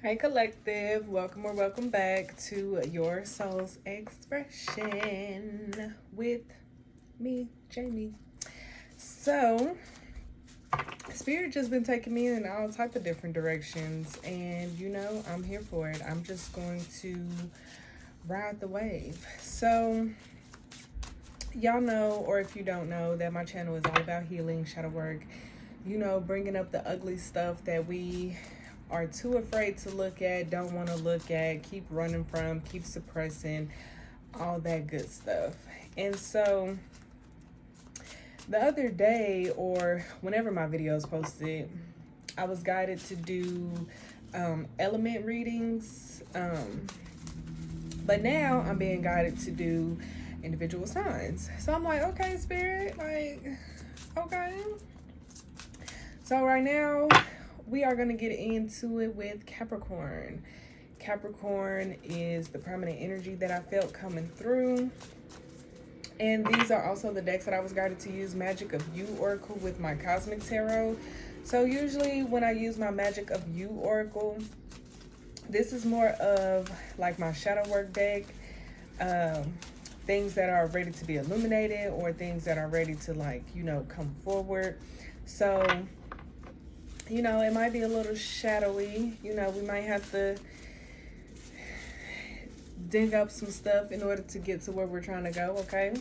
Hey collective, welcome or welcome back to Your Soul's Expression with me, Jamie. So, Spirit just been taking me in all type of different directions, and I'm here for it. I'm just going to ride the wave. So, y'all know, or if you don't know, that my channel is all about healing, shadow work, bringing up the ugly stuff that we are too afraid to look at, don't want to look at, keep running from, keep suppressing, all that good stuff. And so the other day, or whenever my video is posted, I was guided to do element readings. But now I'm being guided to do individual signs. So I'm like, okay, Spirit, okay. So right now, we are going to get into it with Capricorn. Capricorn is the prominent energy that I felt coming through. And these are also the decks that I was guided to use. Magic of You Oracle with my Cosmic Tarot. So usually when I use my Magic of You Oracle, this is more of like my shadow work deck. Things that are ready to be illuminated, or things that are ready to come forward. So it might be a little shadowy. We might have to dig up some stuff in order to get to where we're trying to go, okay?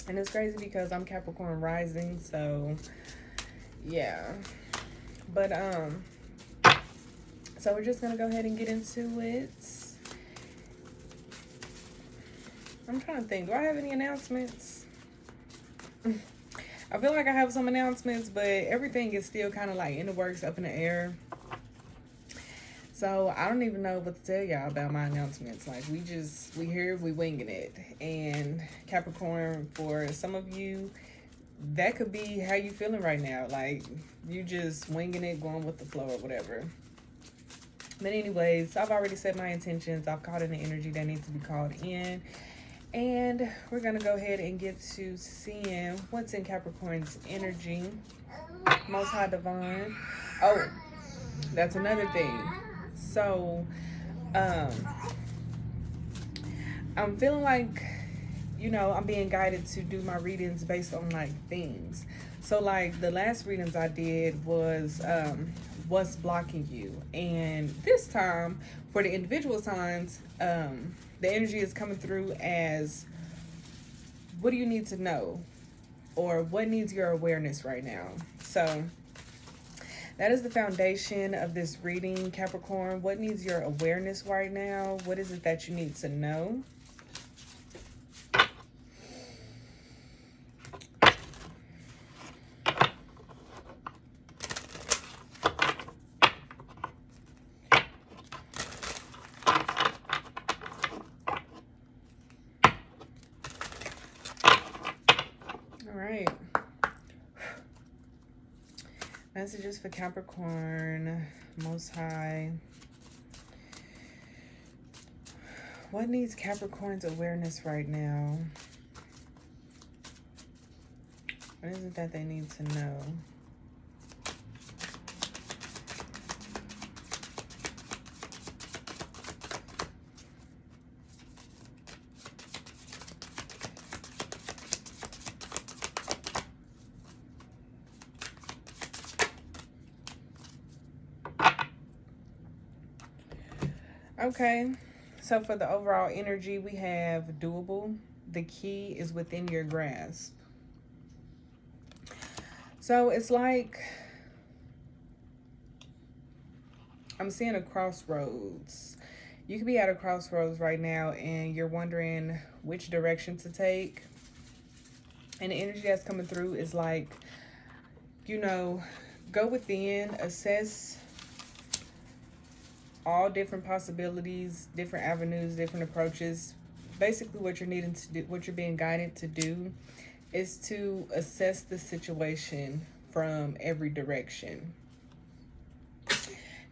And it's crazy because I'm Capricorn rising, so yeah. But so we're just gonna go ahead and get into it. I'm trying to think, do I have any announcements? I feel like I have some announcements, but everything is still kind of like in the works, up in the air. So I don't even know what to tell y'all about my announcements. Like we here, we winging it. And Capricorn, for some of you, that could be how you feeling right now. Like you just winging it, going with the flow or whatever. But anyways, I've already set my intentions. I've called in the energy that needs to be called in. And we're going to go ahead and get to seeing what's in Capricorn's energy. Most High Divine. Oh, that's another thing. So, I'm feeling like, I'm being guided to do my readings based on like themes. So like the last readings I did was what's blocking you. And this time for the individual signs, the energy is coming through as what do you need to know, or what needs your awareness right now. So that is the foundation of this reading, Capricorn. What needs your awareness right now? What is it that you need to know? Messages for Capricorn, Most High. What needs Capricorn's awareness right now? What is it that they need to know? Okay, so for the overall energy, we have doable. The key is within your grasp. So it's like I'm seeing a crossroads. You could be at a crossroads right now and you're wondering which direction to take. And the energy that's coming through is like, go within, assess all different possibilities, different avenues, different approaches. Basically what you're needing to do, what you're being guided to do, is to assess the situation from every direction.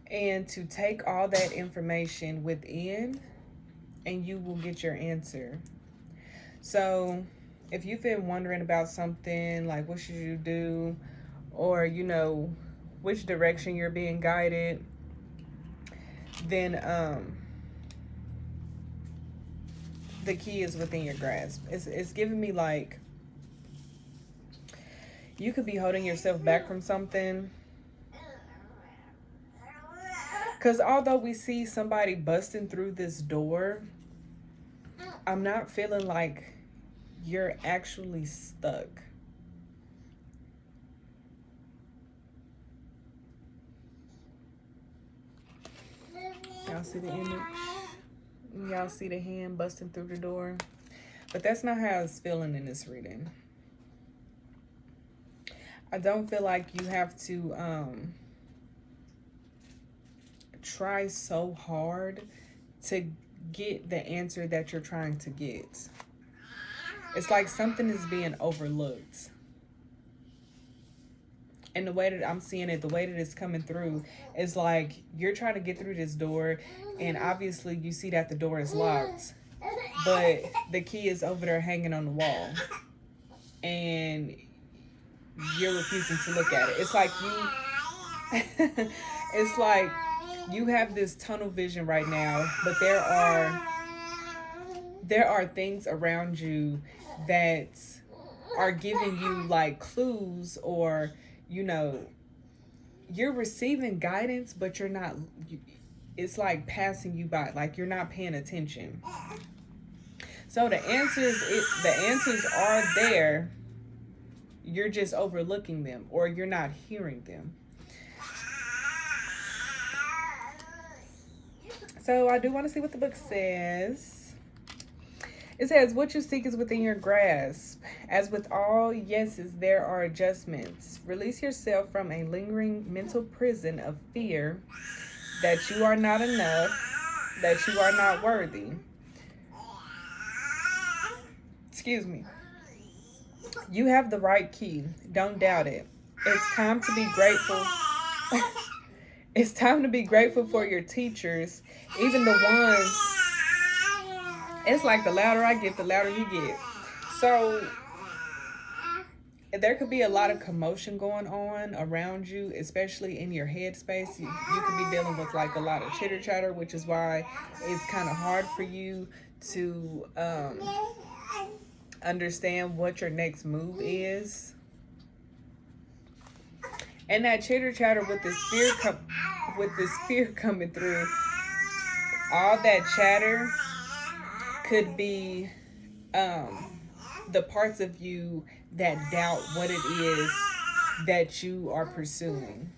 And to take all that information within, and you will get your answer. So if you've been wondering about something, like what should you do, or which direction you're being guided, then the key is within your grasp. It's giving me like you could be holding yourself back from something. Because although we see somebody busting through this door, I'm not feeling like you're actually stuck. Y'all see the image? Y'all see the hand busting through the door? But that's not how it's feeling in this reading. I don't feel like you have to try so hard to get the answer that you're trying to get. It's like something is being overlooked. And the way that I'm seeing it, the way that it's coming through, is like you're trying to get through this door, and obviously you see that the door is locked, but the key is over there hanging on the wall, and you're refusing to look at it. It's like it's like you have this tunnel vision right now, but there are things around you that are giving you like clues, or you're receiving guidance, but you're not, it's like passing you by, like you're not paying attention. So the answers are there. You're just overlooking them, or you're not hearing them. So I do want to see what the book says. It says, what you seek is within your grasp. As with all yeses, there are adjustments. Release yourself from a lingering mental prison of fear that you are not enough, that you are not worthy. Excuse me. You have the right key. Don't doubt it. It's time to be grateful. It's time to be grateful for your teachers, even the ones. It's like the louder I get, the louder you get. So there could be a lot of commotion going on around you, especially in your headspace. You could be dealing with like a lot of chitter chatter, which is why it's kind of hard for you to understand what your next move is. And that chitter chatter with this fear coming through, all that chatter could be the parts of you that doubt what it is that you are pursuing.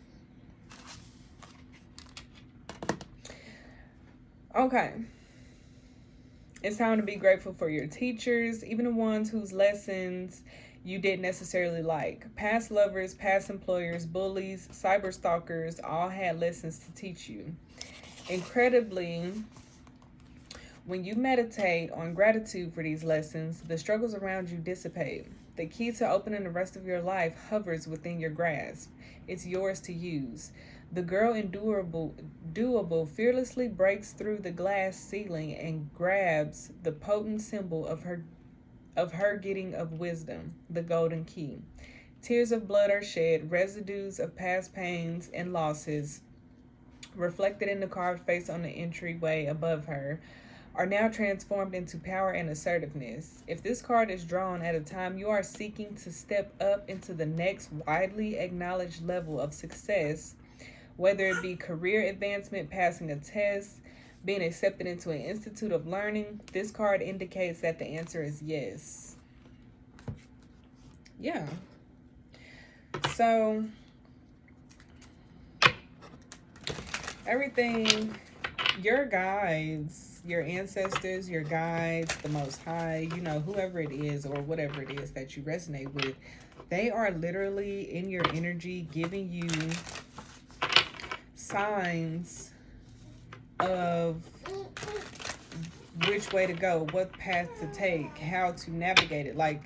Okay. It's time to be grateful for your teachers, even the ones whose lessons you didn't necessarily like. Past lovers, past employers, bullies, cyber stalkers all had lessons to teach you. Incredibly, when you meditate on gratitude for these lessons, the struggles around you dissipate. The key to opening the rest of your life hovers within your grasp. It's yours to use. The girl in doable fearlessly breaks through the glass ceiling and grabs the potent symbol of her getting of wisdom, the golden key. Tears of blood are shed, residues of past pains and losses, reflected in the carved face on the entryway above her, are now transformed into power and assertiveness. If this card is drawn at a time you are seeking to step up into the next widely acknowledged level of success, whether it be career advancement, passing a test, being accepted into an institute of learning, this card indicates that the answer is yes. Yeah. So, everything, your guides, your ancestors, your guides, the Most High, whoever it is or whatever it is that you resonate with, they are literally in your energy giving you signs of which way to go, what path to take, how to navigate it. Like,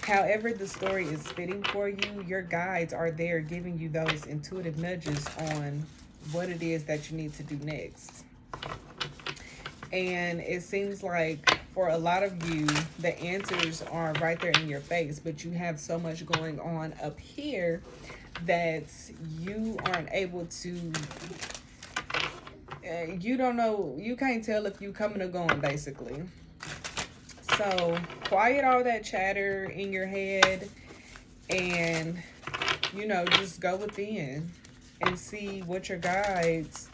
however the story is fitting for you, your guides are there giving you those intuitive nudges on what it is that you need to do next. And it seems like for a lot of you, the answers are right there in your face, but you have so much going on up here that you aren't able to you don't know, you can't tell if you coming or going, basically. So quiet all that chatter in your head and, just go within and see what your guides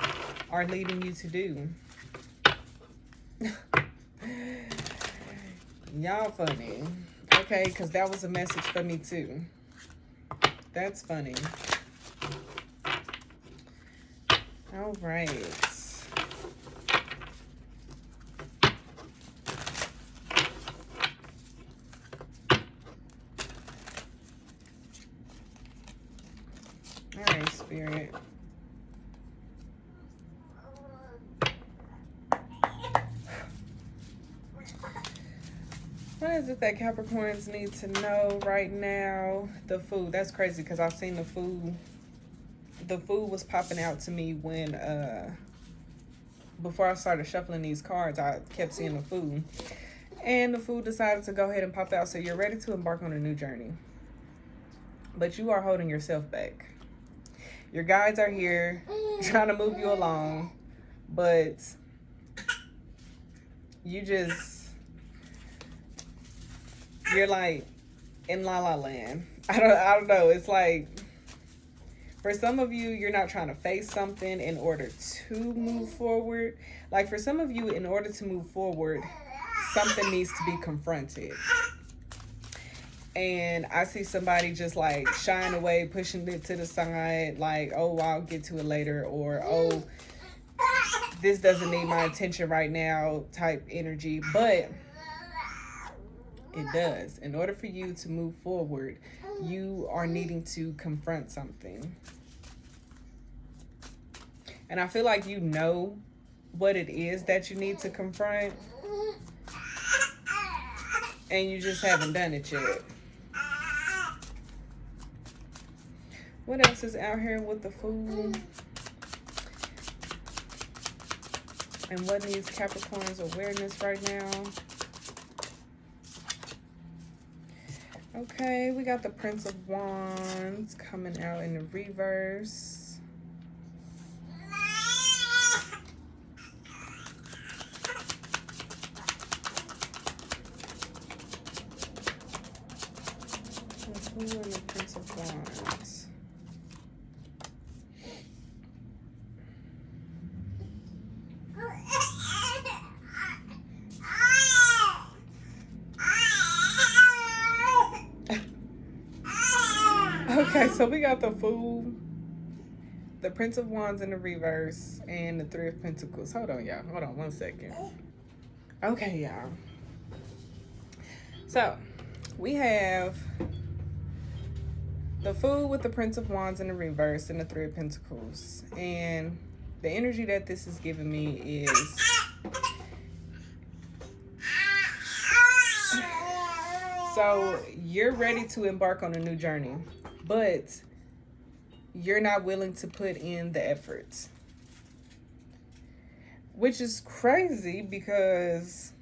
are leading you to do. Y'all funny. Okay, because that was a message for me too. That's funny. All right. All right, Spirit. What is it that Capricorns need to know right now? The food. That's crazy because I've seen the food. The food was popping out to me when, before I started shuffling these cards, I kept seeing the food. And the food decided to go ahead and pop out. So you're ready to embark on a new journey. But you are holding yourself back. Your guides are here trying to move you along. But you're like in La La Land. I don't know. It's like, for some of you, you're not trying to face something in order to move forward. Like for some of you, in order to move forward, something needs to be confronted. And I see somebody just like shying away, pushing it to the side, like, oh, I'll get to it later, or oh, this doesn't need my attention right now type energy. But it does. In order for you to move forward, you are needing to confront something. And I feel like you know what it is that you need to confront, and you just haven't done it yet. What else is out here with the food? And what needs Capricorn's awareness right now? Okay, we got the Prince of Wands coming out in the reverse. Who in the Prince of Wands? Okay, so we got the Fool, the Prince of Wands in the reverse, and the Three of Pentacles. Hold on, y'all. Hold on 1 second. Okay, y'all. So, we have the Fool with the Prince of Wands in the reverse and the Three of Pentacles. And the energy that this is giving me is... So, you're ready to embark on a new journey, but you're not willing to put in the effort. Which is crazy because,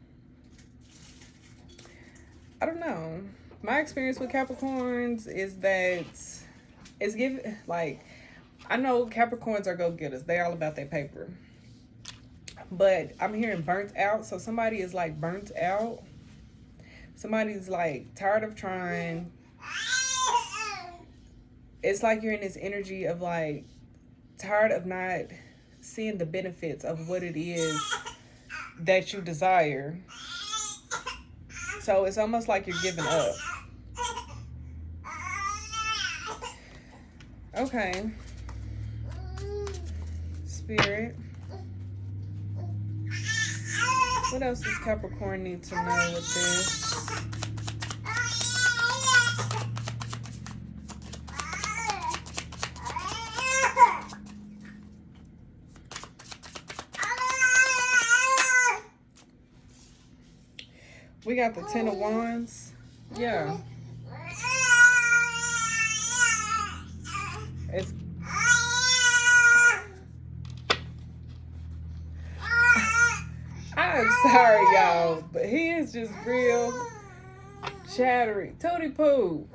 I don't know. My experience with Capricorns is that it's giving, like, I know Capricorns are go-getters. They're all about their paper. But I'm hearing burnt out. So somebody is like burnt out. Somebody's like tired of trying. It's like you're in this energy of like tired of not seeing the benefits of what it is that you desire. So it's almost like you're giving up. Okay. Spirit. What else does Capricorn need to know with this? We got the Ten of Wands. Yeah. It's... I'm sorry, y'all, but he is just real chattery. Tootie poo.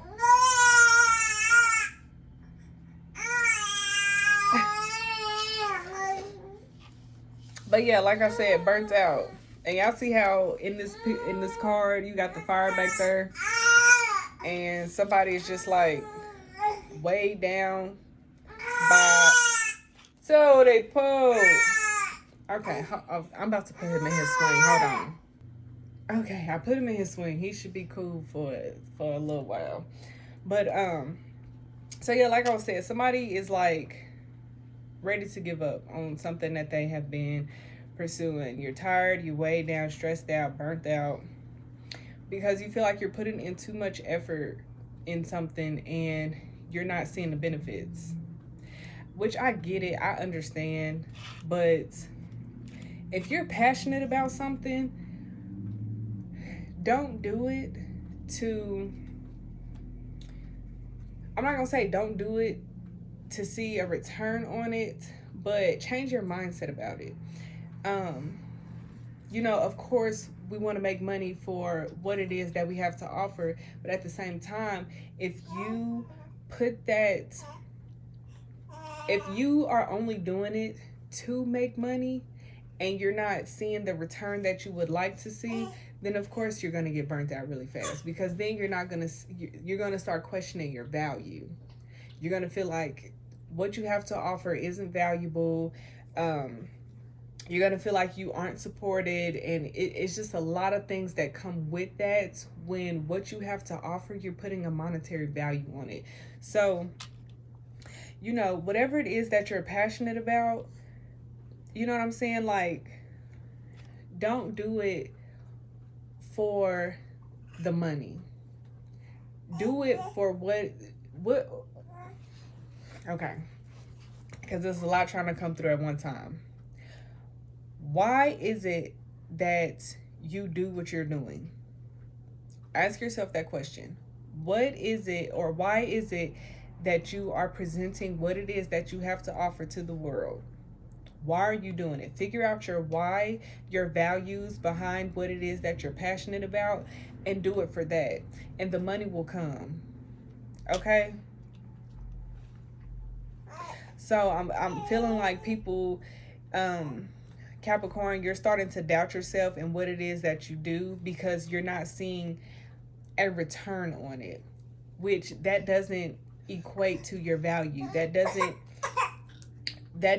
But yeah, like I said, burnt out. And y'all see how in this card you got the fire back there, and somebody is just like way down by. So they pull. Okay, I'm about to put him in his swing. Hold on. Okay, I put him in his swing. He should be cool for a little while. But so yeah, like I was saying, somebody is like ready to give up on something that they have been pursuing. You're tired, you weighed down, stressed out, burnt out because you feel like you're putting in too much effort in something and you're not seeing the benefits. Which I get it, I understand, but if you're passionate about something, don't do it to, I'm not gonna say don't do it to see a return on it, but change your mindset about it. Um, of course, we want to make money for what it is that we have to offer, but at the same time, if you put that, if you are only doing it to make money and you're not seeing the return that you would like to see, then of course you're going to get burnt out really fast, because then you're going to start questioning your value. You're going to feel like what you have to offer isn't valuable. You're going to feel like you aren't supported, and it's just a lot of things that come with that when what you have to offer, you're putting a monetary value on it. So, whatever it is that you're passionate about, you know what I'm saying? Like, don't do it for the money. Do it for what, okay. Because there's a lot trying to come through at one time. Why is it that you do what you're doing? Ask yourself that question. What is it, or why is it that you are presenting what it is that you have to offer to the world? Why are you doing it? Figure out your why, your values behind what it is that you're passionate about, and do it for that. And the money will come. Okay? So I'm feeling like people, Capricorn, you're starting to doubt yourself and what it is that you do because you're not seeing a return on it, which that doesn't equate to your value. That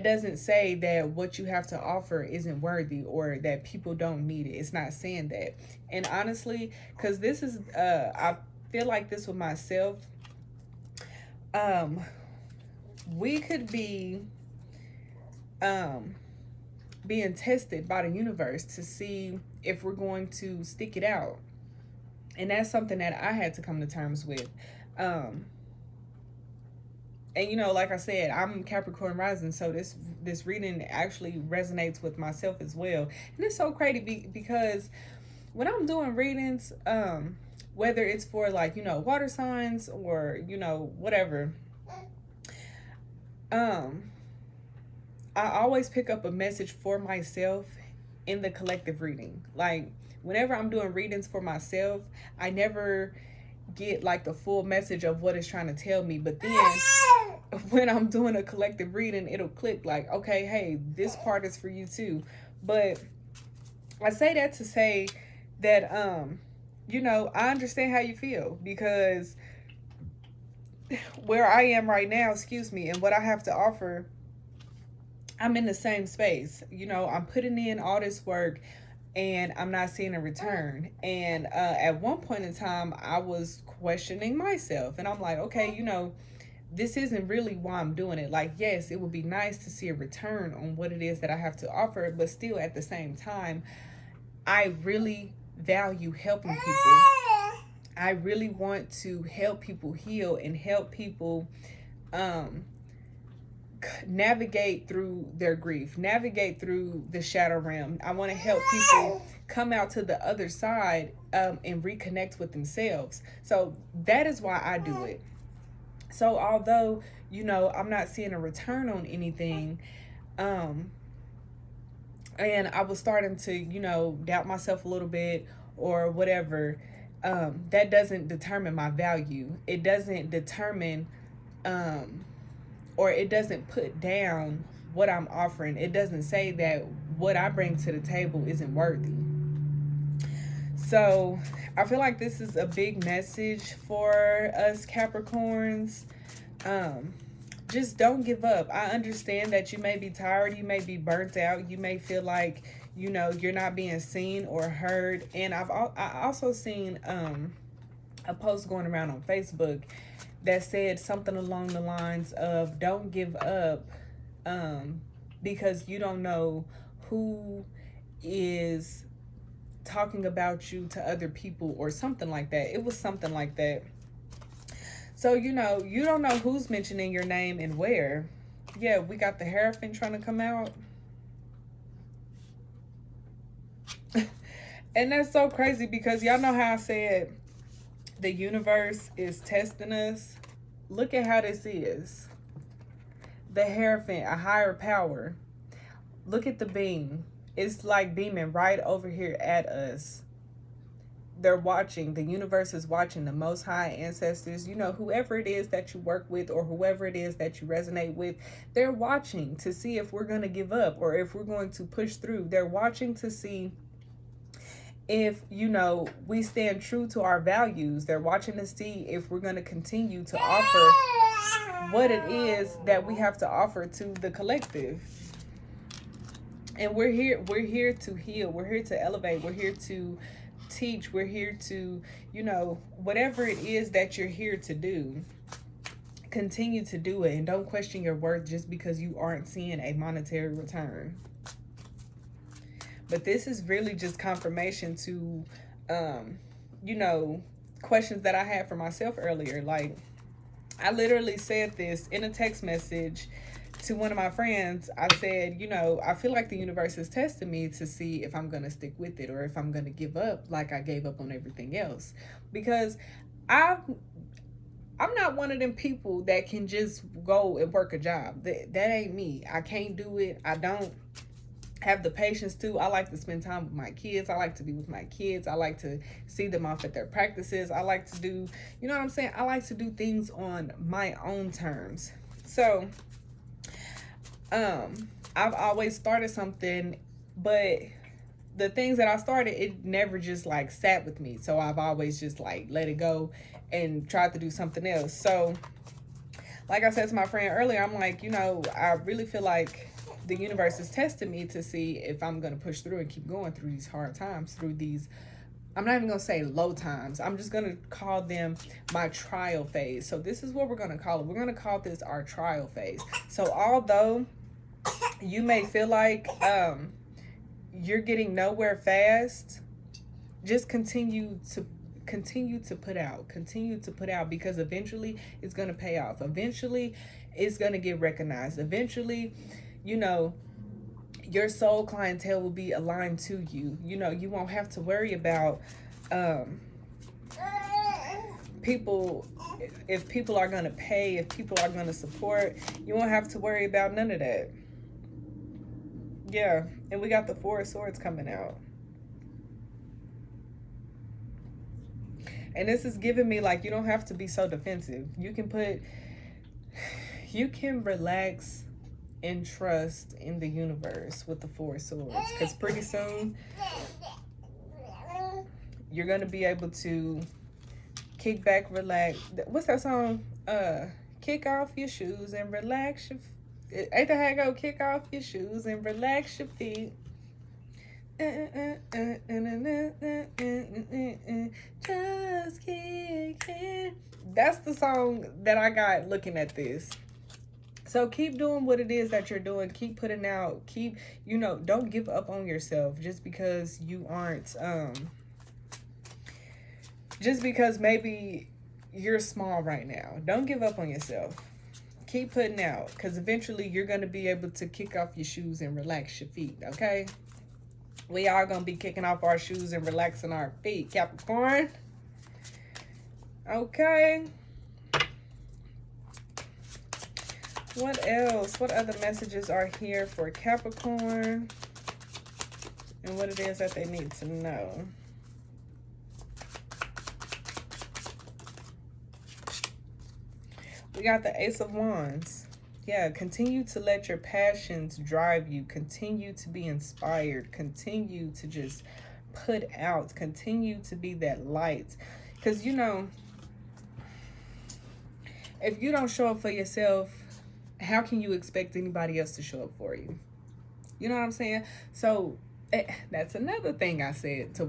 doesn't say that what you have to offer isn't worthy or that people don't need it. It's not saying that. And honestly, because this is I feel like this with myself, we could be being tested by the universe to see if we're going to stick it out. And that's something that I had to come to terms with. And like I said, I'm Capricorn rising, so this reading actually resonates with myself as well. And it's so crazy because when I'm doing readings, whether it's for water signs or whatever, I always pick up a message for myself in the collective reading. Like, whenever I'm doing readings for myself, I never get the full message of what it's trying to tell me. But then when I'm doing a collective reading, it'll click okay, hey, this part is for you too. But I say that to say that, I understand how you feel, because where I am right now, and what I have to offer, I'm in the same space. I'm putting in all this work and I'm not seeing a return. And at one point in time, I was questioning myself, and I'm like, okay, this isn't really why I'm doing it. Yes, it would be nice to see a return on what it is that I have to offer, but still at the same time, I really value helping people. I really want to help people heal and help people navigate through their grief, navigate through the shadow realm. I want to help people come out to the other side and reconnect with themselves. So that is why I do it. So although, I'm not seeing a return on anything, and I was starting to, doubt myself a little bit or whatever, that doesn't determine my value. It doesn't determine, or it doesn't put down what I'm offering. It doesn't say that what I bring to the table isn't worthy. So I feel like this is a big message for us Capricorns. Just don't give up. I understand that you may be tired, you may be burnt out, you may feel like, you know, you're not being seen or heard. And I also seen a post going around on Facebook that said something along the lines of don't give up because you don't know who is talking about you to other people or something like that. It was something like that. So, you know, you don't know who's mentioning your name and where. Yeah, we got the Hierophant trying to come out. And that's so crazy because y'all know how I said the universe is testing us. Look at how this is. The Hierophant, a higher power. Look at the beam. It's like beaming right over here at us. They're watching. The universe is watching. The Most High, ancestors, you know, whoever it is that you work with or whoever it is that you resonate with, they're watching to see if we're going to give up or if we're going to push through. They're watching to see if, you know, we stand true to our values. They're watching to see if we're going to continue to offer what it is that we have to offer to the collective. And we're here to heal. We're here to elevate. We're here to teach. We're here to, you know, whatever it is that you're here to do, continue to do it, and don't question your worth just because you aren't seeing a monetary return. But this is really just confirmation to you know, questions that I had for myself earlier. Like, I literally said this in a text message to one of my friends. I said, you know, I feel like the universe is testing me to see if I'm going to stick with it or if I'm going to give up like I gave up on everything else. Because I'm not one of them people that can just go and work a job. That ain't me. I can't do it. I don't have the patience to. I like to spend time with my kids. I like to be with my kids. I like to see them off at their practices. I like to do, you know what I'm saying? I like to do things on my own terms. So I've always started something, but the things that I started, it never just like sat with me. So I've always just like let it go and tried to do something else. So like I said to my friend earlier, I'm like, you know, I really feel like the universe is testing me to see if I'm going to push through and keep going through these hard times, through these, I'm not even going to say low times. I'm just going to call them my trial phase. So this is what we're going to call it. We're going to call this our trial phase. So although you may feel like you're getting nowhere fast, just continue to put out, because eventually it's going to pay off. Eventually it's going to get recognized. Eventually, you know, your soul clientele will be aligned to you. You know, you won't have to worry about people, if people are going to pay, if people are going to support. You won't have to worry about none of that. Yeah, and we got the Four of Swords coming out. And this is giving me like, you don't have to be so defensive. You can relax and trust in the universe with the Four of Swords. Because pretty soon, you're going to be able to kick back, relax. What's that song? Kick off your shoes and relax your... Ain't that how it go? Kick off your shoes and relax your feet. Just kick it. That's the song that I got looking at this. So keep doing what it is that you're doing. Keep putting out. Keep, you know, don't give up on yourself just because you aren't, just because maybe you're small right now. Don't give up on yourself. Keep putting out, because eventually you're going to be able to kick off your shoes and relax your feet, okay? We are going to be kicking off our shoes and relaxing our feet, Capricorn. Okay. What else? What other messages are here for Capricorn? And what it is that they need to know. We got the Ace of Wands. Yeah, continue to let your passions drive you. Continue to be inspired. Continue to just put out. Continue to be that light. Because, you know, if you don't show up for yourself, how can you expect anybody else to show up for you? You know what I'm saying? So that's another thing I said to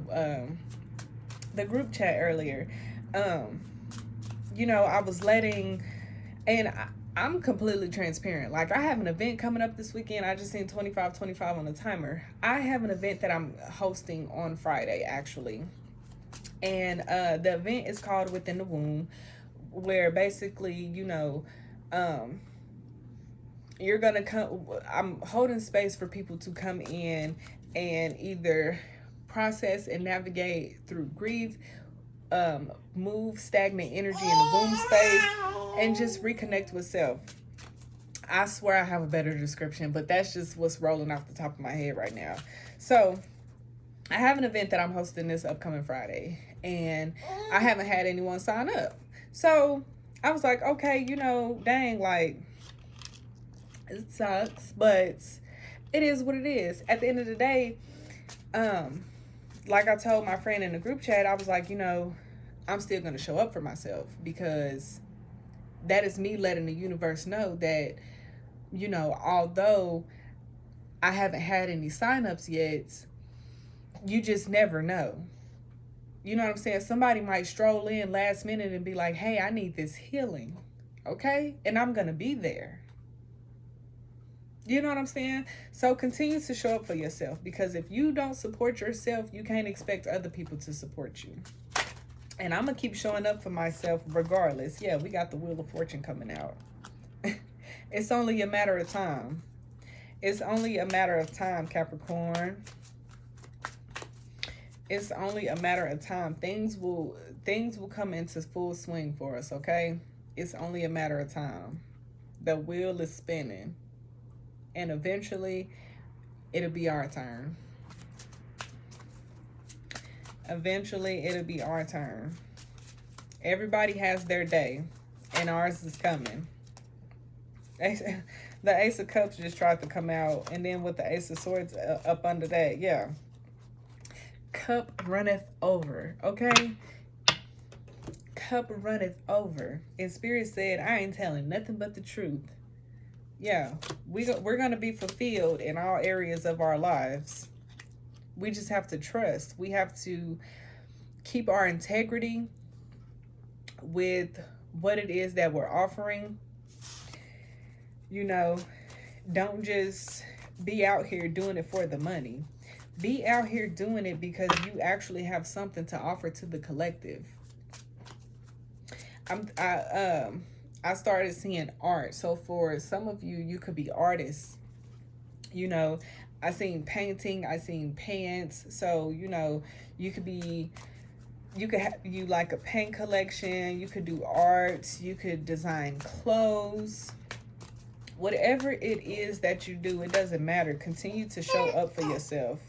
the group chat earlier. You know, I was letting, and I'm completely transparent. Like, I have an event coming up this weekend. I just seen 25:25 on the timer. I have an event that I'm hosting on Friday, actually. And the event is called Within the Womb, where basically, you know, you're gonna come. I'm holding space for people to come in and either process and navigate through grief, move stagnant energy in the womb space, and just reconnect with self. I swear I have a better description, but that's just what's rolling off the top of my head right now. So I have an event that I'm hosting this upcoming Friday, and I haven't had anyone sign up. So I was like, okay, you know, dang, like, it sucks, but it is what it is. At the end of the day, like I told my friend in the group chat, I was like, you know, I'm still going to show up for myself, because that is me letting the universe know that, you know, although I haven't had any signups yet, you just never know. You know what I'm saying? Somebody might stroll in last minute and be like, hey, I need this healing. Okay? And I'm going to be there. You know what I'm saying? So continue to show up for yourself, because if you don't support yourself, you can't expect other people to support you. And I'm going to keep showing up for myself regardless. Yeah, we got the Wheel of Fortune coming out. It's only a matter of time. It's only a matter of time, Capricorn. It's only a matter of time. Things will come into full swing for us, okay? It's only a matter of time. The wheel is spinning. And eventually, it'll be our turn. Eventually, it'll be our turn. Everybody has their day, and ours is coming. The Ace of Cups just tried to come out, and then with the Ace of Swords up under that, yeah. Cup runneth over, okay? Cup runneth over. And Spirit said, I ain't telling nothing but the truth. Yeah, we're going to be fulfilled in all areas of our lives. We just have to trust. We have to keep our integrity with what it is that we're offering. You know, don't just be out here doing it for the money. Be out here doing it because you actually have something to offer to the collective. I started seeing art. So for some of you, you could be artists. You know, I seen painting, I seen pants. So, you know, you could have like a paint collection. You could do art. You could design clothes. Whatever it is that you do, it doesn't matter. Continue to show up for yourself.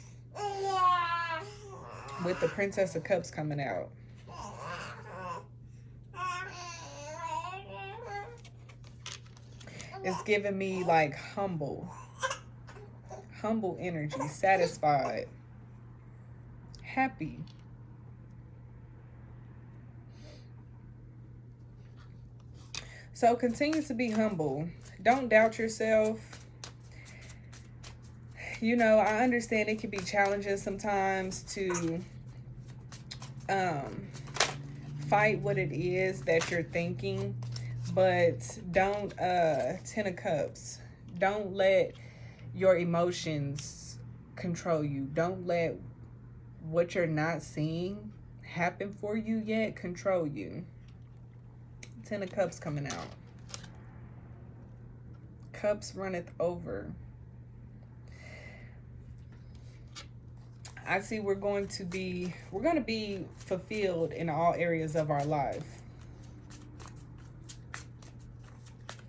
With the Princess of Cups coming out. It's giving me like humble energy, satisfied, happy. So continue to be humble. Don't doubt yourself. You know, I understand it can be challenging sometimes to fight what it is that you're thinking, but don't, Ten of Cups, don't let your emotions control you. Don't let what you're not seeing happen for you yet control you. Ten of Cups coming out. Cups runneth over. I see we're going to be fulfilled in all areas of our life.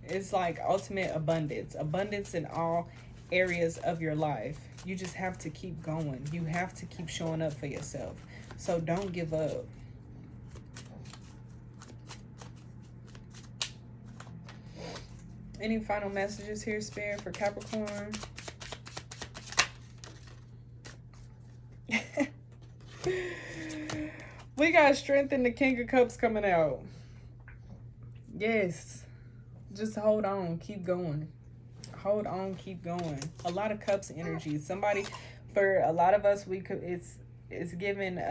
It's like ultimate abundance. Abundance in all areas of your life. You just have to keep going. You have to keep showing up for yourself. So don't give up. Any final messages here, Spirit, for Capricorn? We got Strength in the King of Cups coming out. Yes. Just hold on. Keep going. Hold on. Keep going. A lot of Cups energy. Somebody, for a lot of us, we could, it's given,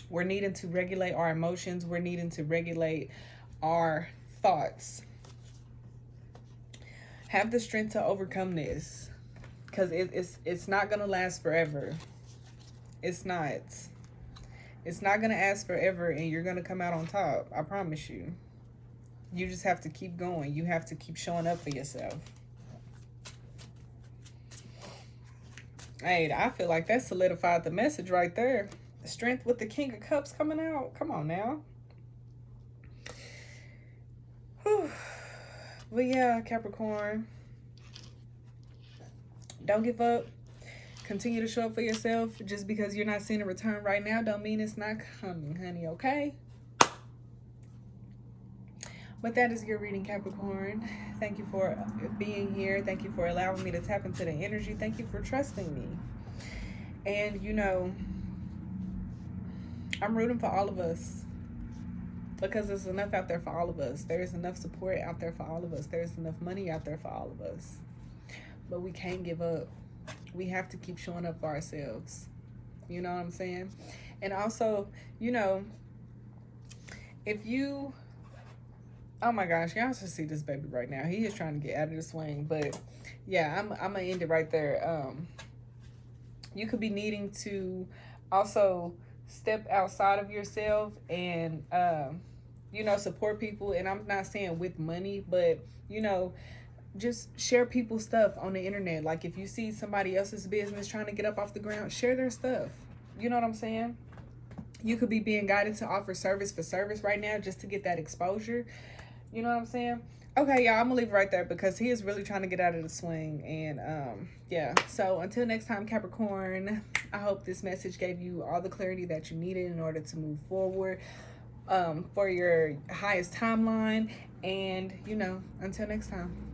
we're needing to regulate our emotions. We're needing to regulate our thoughts. Have the strength to overcome this, because it's not going to last forever. It's not. It's not going to last forever, and you're going to come out on top. I promise you. You just have to keep going. You have to keep showing up for yourself. Hey, I feel like that solidified the message right there. The strength with the King of Cups coming out. Come on now. Whew. But yeah, Capricorn, don't give up. Continue to show up for yourself. Just because you're not seeing a return right now don't mean it's not coming, honey, okay? But that is your reading, Capricorn. Thank you for being here. Thank you for allowing me to tap into the energy. Thank you for trusting me. And, you know, I'm rooting for all of us, because there's enough out there for all of us. There's enough support out there for all of us. There's enough money out there for all of us. But we can't give up. We have to keep showing up for ourselves. You know what I'm saying? And also, you know, if you... Oh my gosh, y'all should see this baby right now. He is trying to get out of the swing. But yeah, I'm going to end it right there. You could be needing to also step outside of yourself and, you know, support people. And I'm not saying with money, but, you know, just share people's stuff on the internet. Like if you see somebody else's business trying to get up off the ground, share their stuff. You know what I'm saying? You could be being guided to offer service for service right now just to get that exposure. You know what I'm saying? Okay, y'all, I'm gonna leave it right there because he is really trying to get out of the swing. And yeah, so until next time, Capricorn, I hope this message gave you all the clarity that you needed in order to move forward for your highest timeline. And, you know, until next time.